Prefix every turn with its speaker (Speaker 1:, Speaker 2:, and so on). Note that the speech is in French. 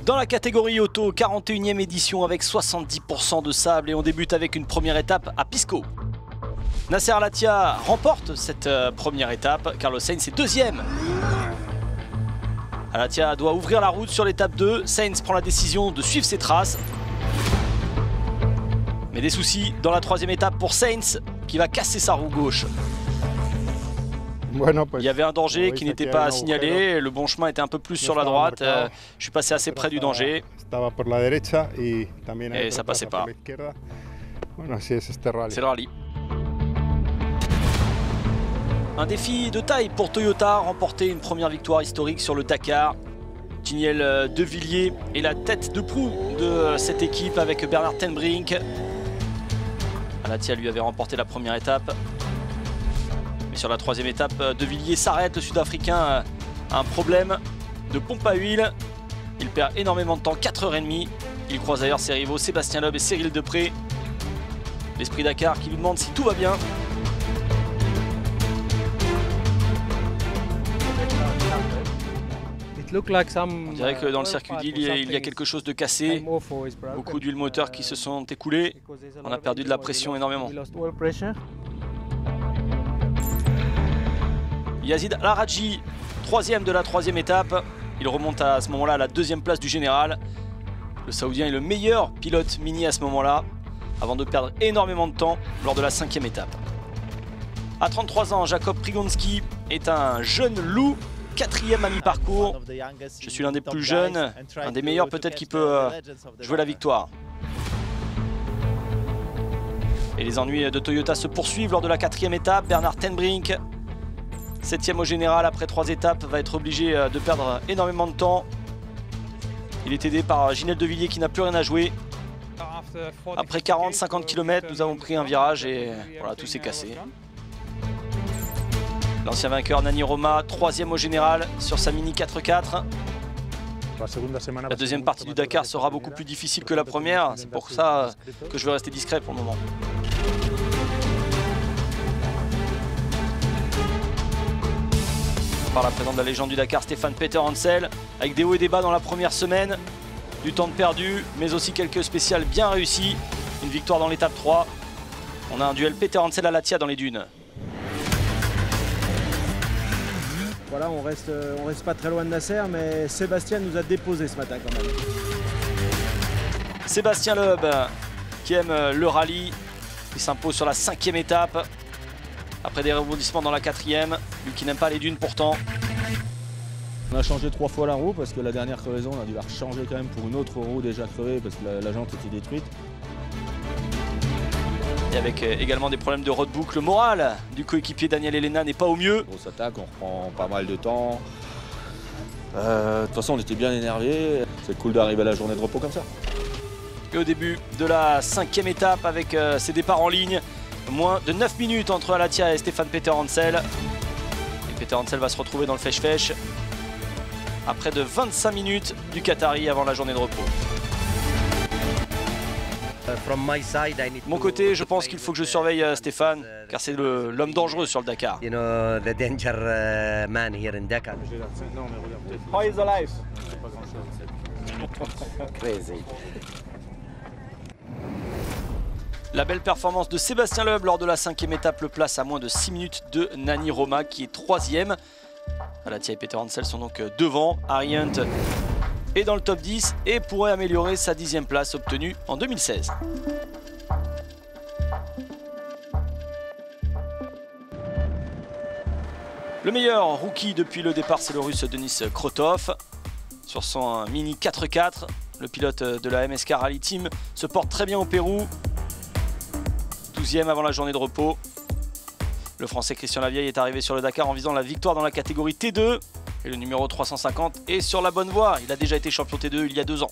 Speaker 1: Dans la catégorie auto, 41e édition avec 70% de sable et on débute avec une première étape à Pisco. Nasser Al-Attiyah remporte cette première étape, Carlos Sainz est deuxième. Al-Attiyah doit ouvrir la route sur l'étape 2, Sainz prend la décision de suivre ses traces. Mais des soucis dans la troisième étape pour Sainz qui va casser sa roue gauche. Il y avait un danger qui n'était pas signalé, le bon chemin était un peu plus sur la droite, je suis passé assez près du danger et ça passait pas. C'est le rallye. Un défi de taille pour Toyota, remporter une première victoire historique sur le Dakar. Tiniel De Villiers est la tête de proue de cette équipe avec Bernard Ten Brink. Al-Attiyah lui avait remporté la première étape. Mais sur la troisième étape, De Villiers s'arrête, le Sud-Africain a un problème de pompe à huile. Il perd énormément de temps, 4h30. Il croise d'ailleurs ses rivaux Sébastien Loeb et Cyril Depré. L'Esprit Dakar qui lui demande si tout va bien. On dirait que dans le circuit d'île, il y a quelque chose de cassé. Beaucoup d'huile moteur qui se sont écoulées. On a perdu de la pression énormément. Yazid Al-Rajhi, troisième de la troisième étape. Il remonte à ce moment-là à la deuxième place du général. Le Saoudien est le meilleur pilote mini à ce moment-là, avant de perdre énormément de temps lors de la cinquième étape. À 33 ans, Jakob Prigonski est un jeune loup, quatrième à mi-parcours. Je suis l'un des plus jeunes, un des meilleurs peut-être qui peut jouer la victoire. Et les ennuis de Toyota se poursuivent lors de la quatrième étape. Bernard Ten Brink, septième au général après 3 étapes, va être obligé de perdre énormément de temps. Il est aidé par Ginel De Villiers qui n'a plus rien à jouer. Après 40-50 km, nous avons pris un virage et voilà, tout s'est cassé. L'ancien vainqueur Nani Roma, troisième au général sur sa Mini 4x4. La deuxième partie du Dakar sera beaucoup plus difficile que la première, c'est pour ça que je veux rester discret pour le moment. Par la présence de la légende du Dakar, Stéphane Peter Hansel, avec des hauts et des bas dans la première semaine, du temps de perdu, mais aussi quelques spéciales bien réussies. Une victoire dans l'étape 3. On a un duel Peter Hansel Al-Attiyah dans les dunes.
Speaker 2: Voilà, on reste pas très loin de Nasser, mais Sébastien nous a déposé ce matin quand même.
Speaker 1: Sébastien Loeb, qui aime le rallye, il s'impose sur la cinquième étape. Après des rebondissements dans la quatrième, lui qui n'aime pas les dunes pourtant.
Speaker 3: On a changé 3 fois la roue parce que la dernière crevaison, on a dû la rechanger quand même pour une autre roue déjà crevée parce que la jante était détruite.
Speaker 1: Et avec également des problèmes de roadbook, le moral du coéquipier Daniel Elena n'est pas au mieux.
Speaker 3: Grosse attaque, on reprend pas mal de temps. De toute façon, on était bien énervés. C'est cool d'arriver à la journée de repos comme ça.
Speaker 1: Et au début de la cinquième étape avec ses départs en ligne, moins de 9 minutes entre Al-Attiyah et Stéphane Peter Hansel. Et Peter Hansel va se retrouver dans le fèche-fèche à près de 25 minutes du Qatari avant la journée de repos. De mon côté, je pense qu'il faut que je surveille Stéphane, car c'est l'homme dangereux sur le Dakar. La belle performance de Sébastien Loeb lors de la cinquième étape le place à moins de 6 minutes de Nani Roma qui est troisième. Al-Attiyah et Peter Hansel sont donc devant. Harry Hunt est dans le top 10 et pourrait améliorer sa 10e place obtenue en 2016. Le meilleur rookie depuis le départ, c'est le russe Denis Krotov. Sur son Mini 4x4, le pilote de la MSK Rally Team se porte très bien au Pérou. 12e avant la journée de repos. Le Français Christian Lavieille est arrivé sur le Dakar en visant la victoire dans la catégorie T2. Et le numéro 350 est sur la bonne voie. Il a déjà été champion T2 il y a 2 ans.